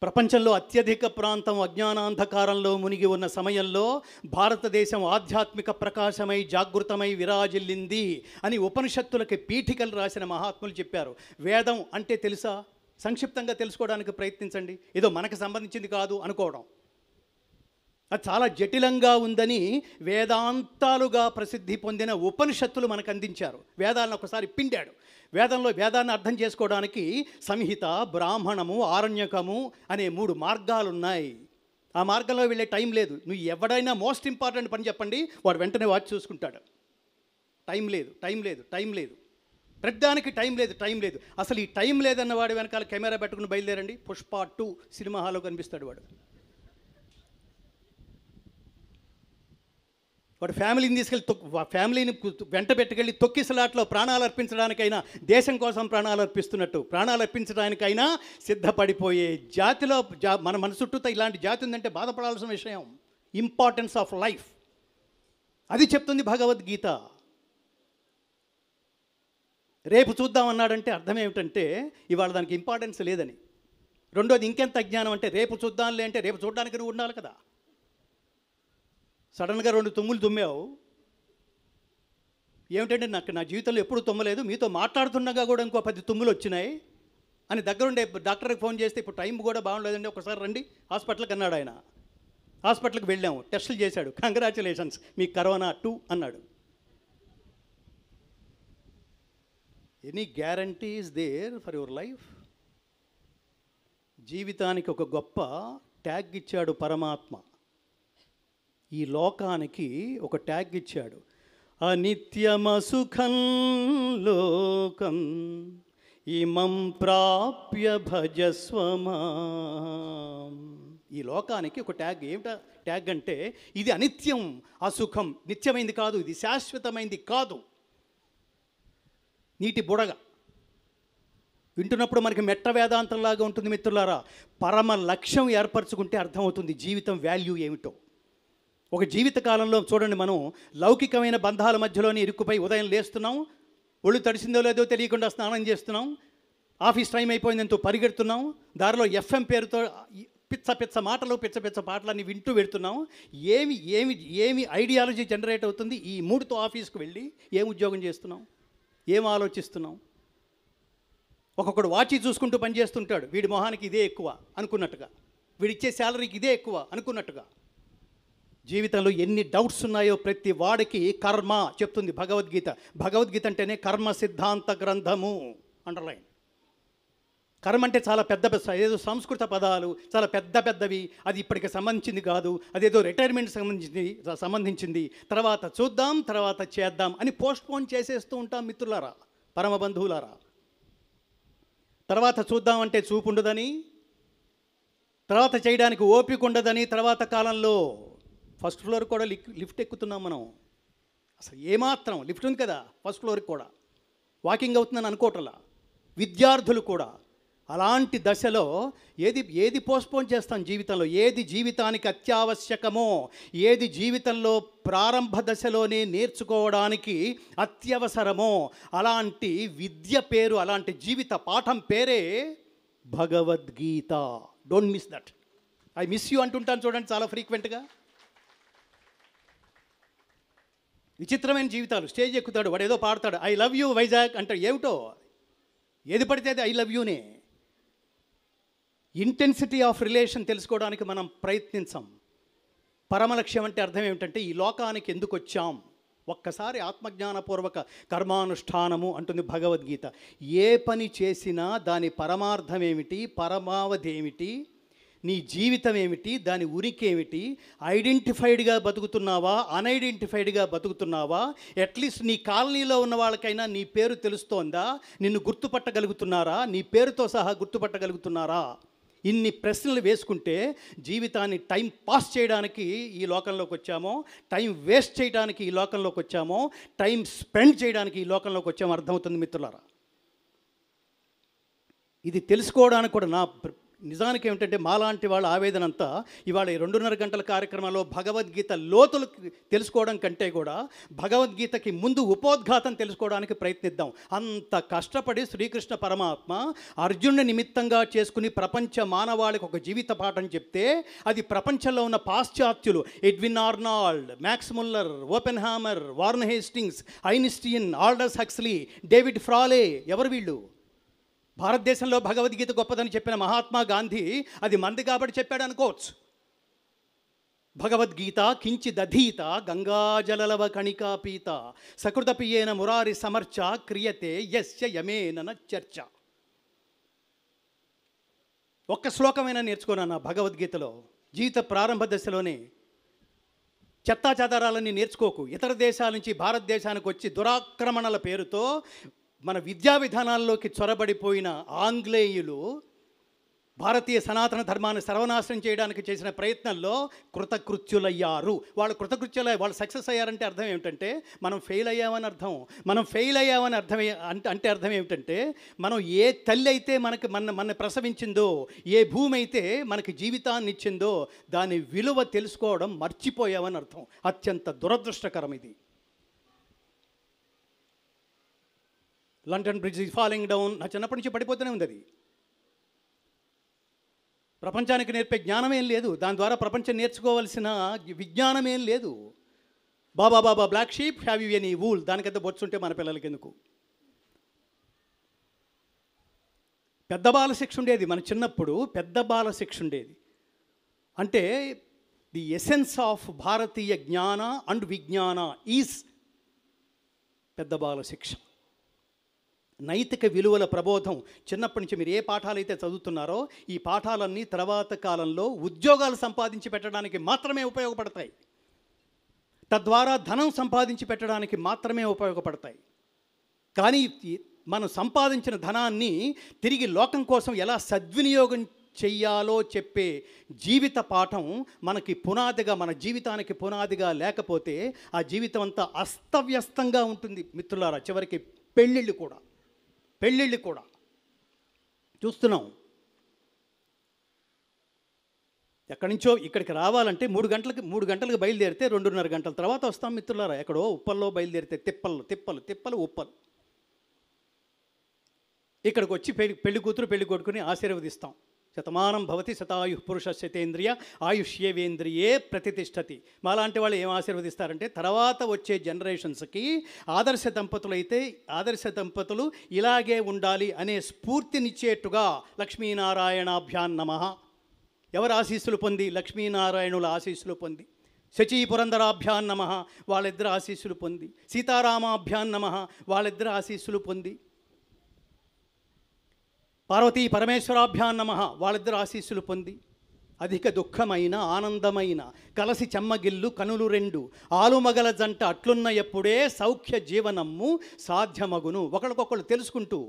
ప్రపంచంలో అత్యధిక ప్రాంతం అజ్ఞానాంధకారంలో మునిగి ఉన్న సమయంలో భారతదేశం ఆధ్యాత్మిక ప్రకాశమై జాగృతమై విరాజిల్లింది అని ఉపనిషత్తులకి పీఠికలు రాసిన మహాత్ములు చెప్పారు. వేదం అంటే తెలుసా? సంక్షిప్తంగా తెలుసుకోవడానికి ప్రయత్నించండి. ఏదో మనకు సంబంధించింది కాదు అనుకోవడం, అది చాలా జటిలంగా ఉందని వేదాంతాలుగా ప్రసిద్ధి పొందిన ఉపనిషత్తులు మనకు అందించారు. వేదాలను ఒకసారి పిండాడు. వేదాన్ని అర్థం చేసుకోవడానికి సంహిత, బ్రాహ్మణము, ఆరణ్యకము అనే 3 మార్గాలు ఉన్నాయి. ఆ మార్గంలో వెళ్ళే టైం లేదు. నువ్వు ఎవడైనా మోస్ట్ ఇంపార్టెంట్ పని చెప్పండి, వాడు వెంటనే వాచ్ చూసుకుంటాడు. టైం లేదు. ప్రతిదానికి టైం లేదు. అసలు ఈ టైం లేదన్న వాడు వెనకాల కెమెరా పెట్టుకుని బయలుదేరండి, పుష్ప 2 సినిమా హాల్లో కనిపిస్తాడు. వాడు ఫ్యామిలీని తీసుకెళ్ళి ఫ్యామిలీని వెంట పెట్టుకెళ్ళి తొక్కిసలాట్లో ప్రాణాలు అర్పించడానికైనా, దేశం కోసం ప్రాణాలు అర్పిస్తున్నట్టు ప్రాణాలు అర్పించడానికైనా సిద్ధపడిపోయే జాతిలో మన చుట్టూతో ఇలాంటి జాతి ఉందంటే బాధపడాల్సిన విషయం. ఇంపార్టెన్స్ ఆఫ్ లైఫ్ అది చెప్తుంది భగవద్గీత. రేపు చూద్దాం అన్నాడంటే అర్థం ఏమిటంటే ఇవాళ దానికి ఇంపార్టెన్స్ లేదని. రెండోది ఇంకెంత అజ్ఞానం అంటే రేపు చూద్దాంలే అంటే రేపు చూడడానికి నువ్వు ఉండాలి కదా. సడన్గా 2 తుమ్ములు తుమ్మావు, ఏమిటంటే నా జీవితంలో ఎప్పుడు తుమ్మలేదు, మీతో మాట్లాడుతున్నాగా కూడా ఇంకో 10 తుమ్ములు వచ్చినాయి అని దగ్గరుండే డాక్టర్కి ఫోన్ చేస్తే ఇప్పుడు టైం కూడా బాగుండలేదండి, ఒకసారి రండి హాస్పిటల్కి అన్నాడు. ఆయన హాస్పిటల్కి వెళ్ళాము, టెస్టులు చేశాడు, కంగ్రాచులేషన్స్ మీకు కరోనా 2 అన్నాడు. Any guarantee is there for your life? జీవితానికి ఒక గొప్ప ట్యాగ్ ఇచ్చాడు పరమాత్మ. ఈ లోకానికి ఒక ట్యాగ్ ఇచ్చాడు, అనిత్యమసుఖం లోకం ఇమం ప్రాప్య భజస్వమా. ఈ లోకానికి ఒక ట్యాగ్. ఏమిటా ట్యాగ్ అంటే ఇది అనిత్యం, అసుఖం, నిత్యమైంది కాదు, ఇది శాశ్వతమైంది కాదు. నీటి బుడగ వింటున్నప్పుడు మనకి మెట్ట వేదాంతంలాగా ఉంటుంది మిత్రులారా. పరమ లక్ష్యం ఏర్పరచుకుంటే అర్థమవుతుంది జీవితం వాల్యూ ఏమిటో. ఒక జీవిత కాలంలో చూడండి, మనం లౌకికమైన బంధాల మధ్యలోనే ఇరుక్కుపోయి ఉదయం లేస్తున్నాం, ఒళ్ళు తడిసిందో లేదో తెలియకుండా స్నానం చేస్తున్నాం, ఆఫీస్ టైం అయిపోయిందంటూ పరిగెడుతున్నాం, దారిలో ఎఫ్ఎం పేరుతో పిచ్చ మాటలు పిచ్చ పాటలన్నీ వింటూ వెళ్తున్నాం. ఏమి ఐడియాలజీ జనరేట్ అవుతుంది? ఈ 3తో ఆఫీస్కి వెళ్ళి ఏం ఉద్యోగం చేస్తున్నాం, ఏం ఆలోచిస్తున్నాం? ఒక్కొక్కడు వాచి చూసుకుంటూ పనిచేస్తుంటాడు, వీడి మొహానికి ఇదే ఎక్కువ అనుకున్నట్టుగా, వీడిచ్చే శాలరీకి ఇదే ఎక్కువ అనుకున్నట్టుగా. జీవితంలో ఎన్ని డౌట్స్ ఉన్నాయో ప్రతి వాడికి కర్మ చెప్తుంది భగవద్గీత. భగవద్గీత అంటేనే కర్మ సిద్ధాంత గ్రంథము. అండర్లైన్. కర్మ అంటే చాలా ఏదో సంస్కృత పదాలు చాలా పెద్దవి, అది ఇప్పటికి సంబంధించింది కాదు, అదేదో రిటైర్మెంట్ సంబంధించింది, తర్వాత చూద్దాం, తర్వాత చేద్దాం అని పోస్ట్పోన్ చేసేస్తూ ఉంటాం మిత్రులారా, పరమ బంధువులారా. తర్వాత చూద్దాం అంటే చూపు ఉండదని, తర్వాత చేయడానికి ఓపిక ఉండదని, తర్వాత కాలంలో ఫస్ట్ ఫ్లోర్ కూడా లిఫ్ట్ ఎక్కుతున్నాం మనం. అసలు ఏమాత్రం లిఫ్ట్ ఉంది కదా ఫస్ట్ ఫ్లోర్కి కూడా, వాకింగ్ అవుతుందని అనుకోవట్లా. విద్యార్థులు కూడా అలాంటి దశలో ఏది పోస్ట్పోన్ చేస్తాం జీవితంలో, ఏది జీవితానికి అత్యావశ్యకమో, ఏది జీవితంలో ప్రారంభ దశలోనే నేర్చుకోవడానికి అత్యవసరమో అలాంటి విద్య పేరు, అలాంటి జీవిత పాఠం పేరే Bhagavad Gita. Don't miss that. I miss you అంటుంటాను చూడండి చాలా ఫ్రీక్వెంట్గా. విచిత్రమైన జీవితాలు. స్టేజ్ ఎక్కుతాడు, వాడు ఏదో పాడతాడు, ఐ లవ్ యూ వైజాగ్ అంటాడు. ఏమిటో ఏది పడితే అది ఐ లవ్ యూనే. ఇంటెన్సిటీ ఆఫ్ రిలేషన్ తెలుసుకోవడానికి మనం ప్రయత్నించాం. పరమలక్ష్యం అంటే అర్థం ఏమిటంటే ఈ లోకానికి ఎందుకు వచ్చాం. ఒక్కసారి ఆత్మజ్ఞానపూర్వక కర్మానుష్ఠానము అంటుంది భగవద్గీత. ఏ పని చేసినా దాని పరమార్థం ఏమిటి, పరమావధి ఏమిటి, నీ జీవితం ఏమిటి, దాని ఉనికి ఏమిటి, ఐడెంటిఫైడ్గా బతుకుతున్నావా, అన్ఐడెంటిఫైడ్గా బతుకుతున్నావా, అట్లీస్ట్ నీ కాలనీలో ఉన్న వాళ్ళకైనా నీ పేరు తెలుస్తోందా, నిన్ను గుర్తుపట్టగలుగుతున్నారా, నీ పేరుతో సహా గుర్తుపట్టగలుగుతున్నారా? ఇన్ని ప్రశ్నలు వేసుకుంటే జీవితాన్ని టైం పాస్ చేయడానికి ఈ లోకంలోకి వచ్చామో, టైం వేస్ట్ చేయడానికి ఈ లోకంలోకి వచ్చామో, టైం స్పెండ్ చేయడానికి ఈ లోకంలోకి వచ్చామో అర్థమవుతుంది మిత్రులారా. ఇది తెలుసుకోవడానికి కూడా నిజానికి ఏమిటంటే మాలాంటి వాళ్ళ ఆవేదన అంతా ఇవాళ ఈ 2:30 గంటల కార్యక్రమంలో భగవద్గీత లోతులు తెలుసుకోవడం కంటే కూడా భగవద్గీతకి ముందు ఉపోద్ఘాతం తెలుసుకోవడానికి ప్రయత్నిద్దాం. అంత కష్టపడి శ్రీకృష్ణ పరమాత్మ అర్జునుడి నిమిత్తంగా చేసుకుని ప్రపంచ మానవాళికి ఒక జీవిత పాఠం చెప్తే అది ప్రపంచంలో ఉన్న పాశ్చాత్యులు Edwin Arnold, max Muller, open hammer, warn Hastings, Einstein, Aldous Huxley, David ఫ్రాలే, ఎవరు వీళ్ళు? భారతదేశంలో భగవద్గీత గొప్పదని చెప్పిన మహాత్మా గాంధీ అది మంది కాబట్టి చెప్పాడు అనుకోవచ్చు. భగవద్గీత కించిదధీత గంగాజలలవ కణికాపీత సకృతపియేన మురారి సమర్చ క్రియతే యస్య యమేన చర్చ. ఒక్క శ్లోకమైనా నేర్చుకున్నాను భగవద్గీతలో. జీవిత ప్రారంభ దశలోనే చెత్తా చెదారాలన్నీ నేర్చుకోకు. ఇతర దేశాల నుంచి భారతదేశానికి వచ్చి దురాక్రమణల పేరుతో మన విద్యా విధానాల్లోకి చొరబడిపోయిన ఆంగ్లేయులు భారతీయ సనాతన ధర్మాన్ని సర్వనాశనం చేయడానికి చేసిన ప్రయత్నంలో కృతకృత్యులయ్యారు. వాళ్ళు సక్సెస్ అయ్యారంటే అర్థం ఏమిటంటే మనం ఫెయిల్ అయ్యామని అర్థం. మనం ఫెయిల్ అయ్యామని అంటే అర్థం ఏమిటంటే మనం ఏ తల్లి అయితే మన ప్రసవించిందో, ఏ భూమి అయితే మనకి జీవితాన్ని ఇచ్చిందో దాని విలువ తెలుసుకోవడం మర్చిపోయామని అర్థం. అత్యంత దురదృష్టకరం ఇది. లండన్ బ్రిడ్జ్ ఫాలింగ్ డౌన్ నా చిన్నప్పటి నుంచి పడిపోతూనే ఉంది. అది ప్రపంచానికి నేర్పే జ్ఞానమేం లేదు. దాని ద్వారా ప్రపంచం నేర్చుకోవాల్సిన విజ్ఞానమేం లేదు. Baba black sheep have you any wool, దానికంత బొచ్చుంటే మన పిల్లలకి ఎందుకు? పెద్ద బాల శిక్ష ఉండేది మన చిన్నప్పుడు. పెద్ద బాల శిక్ష ఉండేది అంటే ది ఎసెన్స్ ఆఫ్ భారతీయ జ్ఞాన అండ్ విజ్ఞాన ఈజ్ పెద్ద బాల శిక్ష. నైతిక విలువల ప్రబోధం చిన్నప్పటి నుంచి మీరు ఏ పాఠాలు అయితే చదువుతున్నారో ఈ పాఠాలన్నీ తర్వాత కాలంలో ఉద్యోగాలు సంపాదించి పెట్టడానికి మాత్రమే ఉపయోగపడతాయి. తద్వారా ధనం సంపాదించి పెట్టడానికి మాత్రమే ఉపయోగపడతాయి. కానీ మనం సంపాదించిన ధనాన్ని తిరిగి లోకం కోసం ఎలా సద్వినియోగం చెయ్యాలో చెప్పే జీవిత పాఠం మనకి పునాదిగా, మన జీవితానికి పునాదిగా లేకపోతే ఆ జీవితం అంతా అస్తవ్యస్తంగా ఉంటుంది మిత్రులారా. చివరికి పెళ్ళిళ్ళు కూడా చూస్తున్నాం. ఎక్కడి నుంచో ఇక్కడికి రావాలంటే 3 గంటలకు బయలుదేరితే 2:30 గంటల తర్వాత వస్తాం మిత్రులారా. ఎక్కడో ఉప్పల్లో బయలుదేరితే తిప్పలు ఉప్పలు ఇక్కడికి వచ్చి పెళ్లి కూతురు పెళ్లి కొడుకుని ఆశీర్వదిస్తాం. శతమానం భవతి శతాయుః పురుషస్యతేంద్రియ ఆయుష్యేవేంద్రియే ప్రతిష్టతి. మాలాంటి వాళ్ళు ఏం ఆశీర్వదిస్తారంటే తర్వాత వచ్చే జనరేషన్స్కి ఆదర్శ దంపతులు ఇలాగే ఉండాలి అనే స్ఫూర్తినిచ్చేట్టుగా లక్ష్మీనారాయణాభ్యాం నమః. ఎవరు ఆశీస్సులు పొంది? లక్ష్మీనారాయణుల ఆశీస్సులు పొంది. శచీ పురంధరాభ్యాం నమః, వాళ్ళిద్దరు ఆశీస్సులు పొంది. సీతారామాభ్యాం నమః, వాళ్ళిద్దరు ఆశీస్సులు పొంది. పార్వతీ పరమేశ్వరాభ్యాం నమః, వాళ్ళిద్దరు ఆశీస్సులు పొంది. అధిక దుఃఖమైన ఆనందమైన కలసి చెమ్మగిల్లు కనులు రెండు ఆలుమగల జంట అట్లున్న ఎప్పుడే సౌఖ్య జీవనము సాధ్యమగును. ఒకరికొకళ్ళు తెలుసుకుంటూ,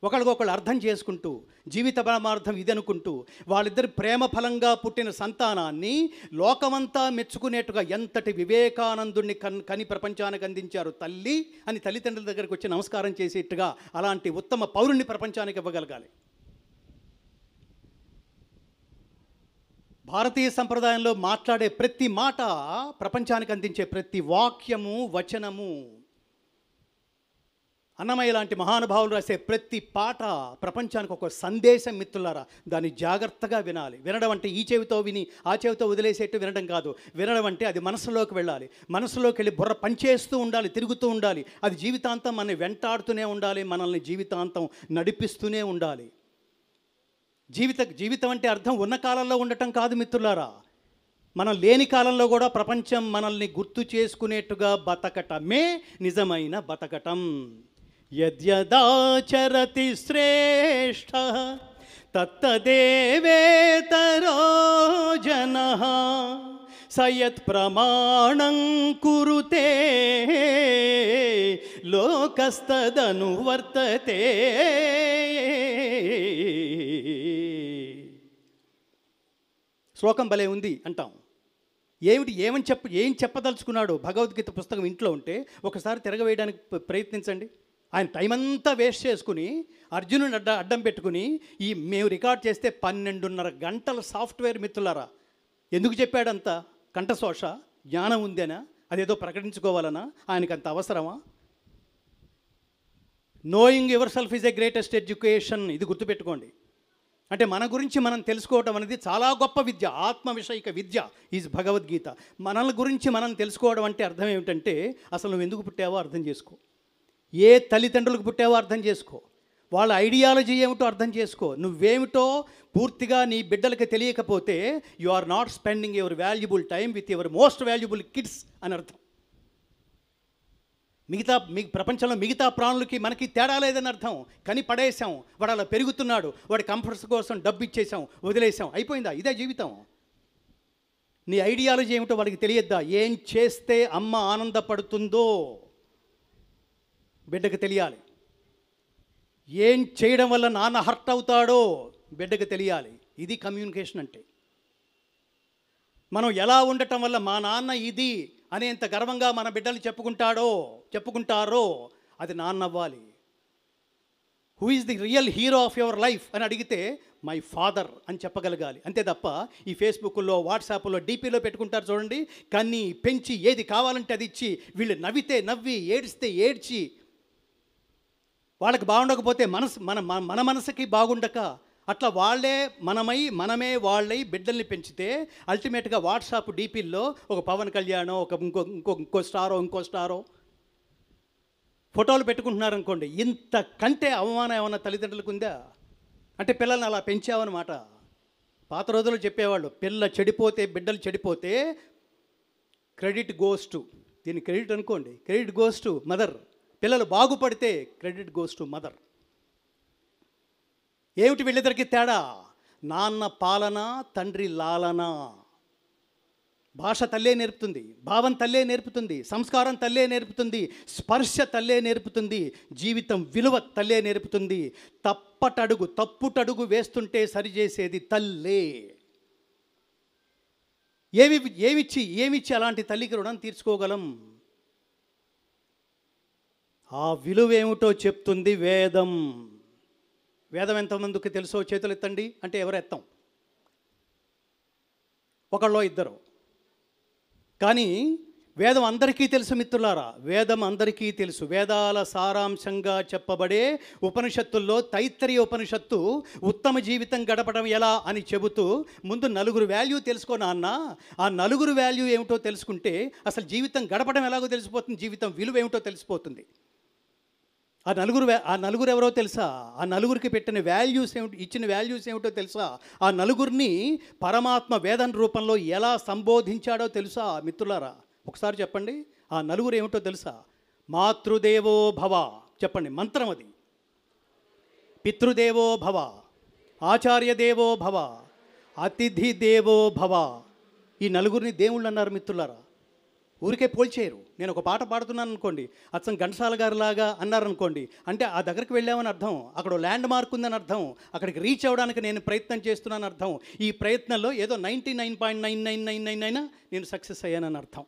ఒకరికొకళ్ళు అర్థం చేసుకుంటూ, జీవిత పరమార్థం ఇదనుకుంటూ వాళ్ళిద్దరు ప్రేమ ఫలంగా పుట్టిన సంతానాన్ని లోకమంతా మెచ్చుకునేట్టుగా ఎంతటి వివేకానందుణ్ణి కని ప్రపంచానికి అందించారు తల్లి అని తల్లిదండ్రుల దగ్గరికి వచ్చి నమస్కారం చేసేట్టుగా అలాంటి ఉత్తమ పౌరుణ్ణి ప్రపంచానికి ఇవ్వగలగాలి. భారతీయ సంప్రదాయంలో మాట్లాడే ప్రతి మాట, ప్రపంచానికి అందించే ప్రతి వాక్యము, వచనము, అన్నమయ్య లాంటి మహానుభావులు రాసే ప్రతి పాట ప్రపంచానికి ఒక సందేశం మిత్రులారా. దాన్ని జాగ్రత్తగా వినాలి. వినడం అంటే ఈ చెవితో విని ఆ చెవితో వదిలేసేట్టు వినడం కాదు. వినడం అంటే అది మనసులోకి వెళ్ళాలి. మనసులోకి వెళ్ళి బుర్ర పనిచేస్తూ ఉండాలి, తిరుగుతూ ఉండాలి. అది జీవితాంతం మనల్ని వెంటాడుతూనే ఉండాలి, మనల్ని జీవితాంతం నడిపిస్తూనే ఉండాలి. జీవితం అంటే అర్థం ఉన్న కాలంలో ఉండటం కాదు మిత్రులారా. మనం లేని కాలంలో కూడా ప్రపంచం మనల్ని గుర్తు చేసుకునేట్టుగా బతకటమే నిజమైన బతకటం. యద్యదాచరతి శ్రేష్ఠః తత్తదేవేతరో జనః సయత్ ప్రమాణం కురుతే లోకస్తదనువర్తతే. శ్లోకం భలే ఉంది అంటాం. ఏం చెప్పదలుచుకున్నాడు భగవద్గీత పుస్తకం ఇంట్లో ఉంటే ఒకసారి తిరగవేయడానికి ప్రయత్నించండి. ఆయన టైం అంతా వేస్ట్ చేసుకుని అర్జునుని అడ్డం పెట్టుకుని మేము రికార్డ్ చేస్తే 12:30 గంటల సాఫ్ట్వేర్ మిత్రులారా. ఎందుకు చెప్పాడంత? కంఠశోష, జ్ఞానం ఉందేనా? అదేదో ప్రకటించుకోవాలనా? ఆయనకు అంత అవసరమా? Knowing your self is a greatest education. ఇది గుర్తుపెట్టుకోండి. అంటే మన గురించి మనం తెలుసుకోవడం అనేది చాలా గొప్ప విద్య. ఆత్మ విషయిక విద్య ఈజ్ భగవద్గీత. మనల్ని గురించి మనం తెలుసుకోవడం అంటే అర్థం ఏమిటంటే, అసలు నువ్వు ఎందుకు పుట్టావో అర్థం చేసుకో, ఏ తల్లిదండ్రులకు పుట్టావో అర్థం చేసుకో, వాళ్ళ ఐడియాలజీ ఏమిటో అర్థం చేసుకో. నువ్వేమిటో పూర్తిగా నీ బిడ్డలకి తెలియకపోతే you are not spending your valuable time with your most valuable kids అని అర్థం. ప్రపంచంలో మిగతా ప్రాణులకి మనకి తేడా లేదని అర్థం. కానీ పడేసాం, వాడు అలా పెరుగుతున్నాడు, వాడి కంఫర్ట్స్ కోసం డబ్బు ఇచ్చేసాం, వదిలేసాం, అయిపోయిందా? ఇదే జీవితం. నీ ఐడియాలజీ ఏమిటో వాడికి తెలియద్దా? ఏం చేస్తే అమ్మ ఆనందపడుతుందో బిడ్డకు తెలియాలి. ఏం చేయడం వల్ల నాన్న హర్ట్ అవుతాడో బిడ్డకు తెలియాలి. ఇది కమ్యూనికేషన్ అంటే. మనం ఎలా ఉండటం వల్ల మా నాన్న ఇది అనేంత గర్వంగా మన బిడ్డలు చెప్పుకుంటారో అది నాన్న అవ్వాలి. Who is the real hero of your life అని అడిగితే మై ఫాదర్ అని చెప్పగలగాలి. అంతే తప్ప ఈ ఫేస్బుక్లో, వాట్సాప్లో, డీపీలో పెట్టుకుంటారు చూడండి, కన్ని పెంచి ఏది కావాలంటే అది ఇచ్చి, వీళ్ళు నవ్వితే నవ్వి, ఏడిస్తే ఏడ్చి, వాళ్ళకి బాగుండకపోతే మన మనసుకి బాగుండక అట్లా మనమే వాళ్ళై బిడ్డల్ని పెంచితే అల్టిమేట్గా వాట్సాప్ డీపీల్లో ఒక పవన్ కళ్యాణో, ఒక ఇంకో స్టారో ఫోటోలు పెట్టుకుంటున్నారనుకోండి. ఇంతకంటే అవమానం ఏమన్నా తల్లిదండ్రులకు ఉందా? అంటే పిల్లల్ని అలా పెంచామన్నమాట. పాత రోజుల్లో చెప్పేవాళ్ళు, బిడ్డలు చెడిపోతే క్రెడిట్ గోస్ టు, దీన్ని క్రెడిట్ అనుకోండి, క్రెడిట్ గోస్ టు మదర్. పిల్లలు బాగుపడితే క్రెడిట్ గోస్ టు మదర్. ఏమిటి వీళ్ళిద్దరికి తేడా? నాన్న పాలన, తండ్రి లాలన. భాష తల్లే నేర్పుతుంది, భావం తల్లే నేర్పుతుంది, సంస్కారం తల్లే నేర్పుతుంది, స్పర్శ తల్లే నేర్పుతుంది, జీవితం విలువ తల్లే నేర్పుతుంది. తప్పుటడుగు వేస్తుంటే సరిచేసేది తల్లే. ఏమిచ్చి అలాంటి తల్లికి రుణం తీర్చుకోగలం? ఆ విలువ ఏమిటో చెప్తుంది వేదం. వేదం ఎంతమందికి తెలుసో చేతులు ఎత్తండి అంటే ఎవరు ఎత్తాం? ఒకళ్ళో ఇద్దరు. కానీ వేదం అందరికీ తెలుసు మిత్రులారా, వేదం అందరికీ తెలుసు. వేదాల సారాంశంగా చెప్పబడే ఉపనిషత్తుల్లో తైత్తరీయ ఉపనిషత్తు ఉత్తమ జీవితం గడపడం ఎలా అని చెబుతూ ముందు 4 వాల్యూ తెలుసుకో నాన్న. ఆ 4 వాల్యూ ఏమిటో తెలుసుకుంటే అసలు జీవితం గడపడం ఎలాగో తెలిసిపోతుంది, జీవితం విలువ ఏమిటో తెలిసిపోతుంది. ఆ నలుగురు ఎవరో తెలుసా? ఆ నలుగురికి పెట్టిన వాల్యూస్ ఏమిటి, ఇచ్చిన వాల్యూస్ ఏమిటో తెలుసా? ఆ నలుగురిని పరమాత్మ వేదన రూపంలో ఎలా సంబోధించాడో తెలుసా మిత్రులారా? ఒకసారి చెప్పండి, ఆ నలుగురు ఏమిటో తెలుసా? మాతృదేవో భవ, చెప్పండి మంత్రం అది. పితృదేవో భవ, ఆచార్యదేవో భవ, అతిథి దేవో భవ. ఈ నలుగురిని దేవుళ్ళు అన్నారు మిత్రులారా. ఊరికే పోల్చేయరు. నేను ఒక పాట పాడుతున్నాను అనుకోండి, అచ్చం ఘంటసాల గారి లాగా అన్నారనుకోండి, అంటే ఆ దగ్గరికి వెళ్ళామని అర్థం, అక్కడ ల్యాండ్ మార్క్ ఉందని అర్థం, అక్కడికి రీచ్ అవ్వడానికి నేను ప్రయత్నం చేస్తున్నాను అర్థం. ఈ ప్రయత్నంలో ఏదో 99.9999 నేను సక్సెస్ అయ్యానని అర్థం.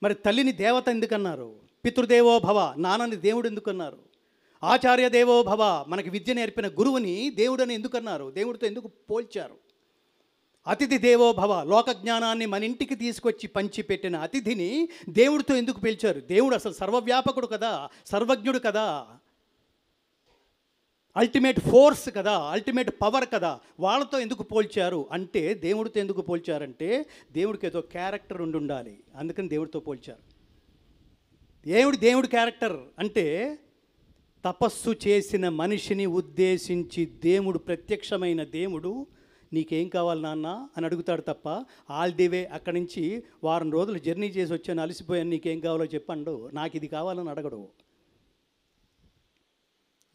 మరి తల్లిని దేవత ఎందుకన్నారు? పితృదేవో భవ, నాన్నని దేవుడు ఎందుకన్నారు? ఆచార్య దేవో భవ, మనకి విద్య నేర్పిన గురువుని దేవుడని ఎందుకన్నారు? దేవుడితో ఎందుకు పోల్చారు? అతిథి దేవో భవ, లోక జ్ఞానాన్ని మన ఇంటికి తీసుకొచ్చి పంచిపెట్టిన అతిథిని దేవుడితో ఎందుకు పిలిచారు? దేవుడు అసలు సర్వవ్యాపకుడు కదా, సర్వజ్ఞుడు కదా, అల్టిమేట్ ఫోర్స్ కదా, అల్టిమేట్ పవర్ కదా. వాళ్ళతో ఎందుకు పోల్చారు అంటే, దేవుడితో ఎందుకు పోల్చారంటే దేవుడికి ఏదో క్యారెక్టర్ ఉండాలి, అందుకని దేవుడితో పోల్చారు. దేవుడు క్యారెక్టర్ అంటే తపస్సు చేసిన మనిషిని ఉద్దేశించి దేవుడు, ప్రత్యక్షమైన దేవుడు నీకేం కావాలి నాన్న అని అడుగుతాడు తప్ప ఆల్ ది వే అక్కడి నుంచి వారం రోజులు జర్నీ చేసి వచ్చాను, అలసిపోయాను, నీకేం కావాలో చెప్పండు, నాకు ఇది కావాలని అడగడు.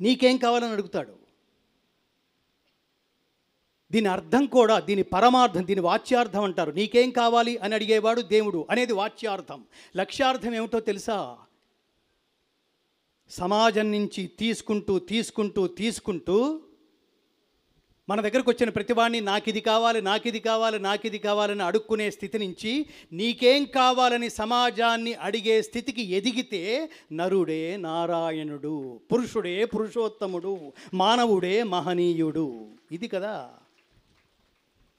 నీకేం కావాలని అడుగుతాడు. దీని అర్థం కూడా, దీని పరమార్థం, దీని వాచ్యార్థం అంటారు. నీకేం కావాలి అని అడిగేవాడు దేవుడు అనేది వాచ్యార్థం. లక్ష్యార్థం ఏమిటో తెలుసా? సమాజం నుంచి తీసుకుంటూ మన దగ్గరకు వచ్చిన ప్రతివాడిని నాకిది కావాలి, నాకిది కావాలి, నాకిది కావాలని అడుక్కునే స్థితి నుంచి నీకేం కావాలని సమాజాన్ని అడిగే స్థితికి ఎదిగితే నరుడే నారాయణుడు, పురుషుడే పురుషోత్తముడు, మానవుడే మహనీయుడు. ఇది కదా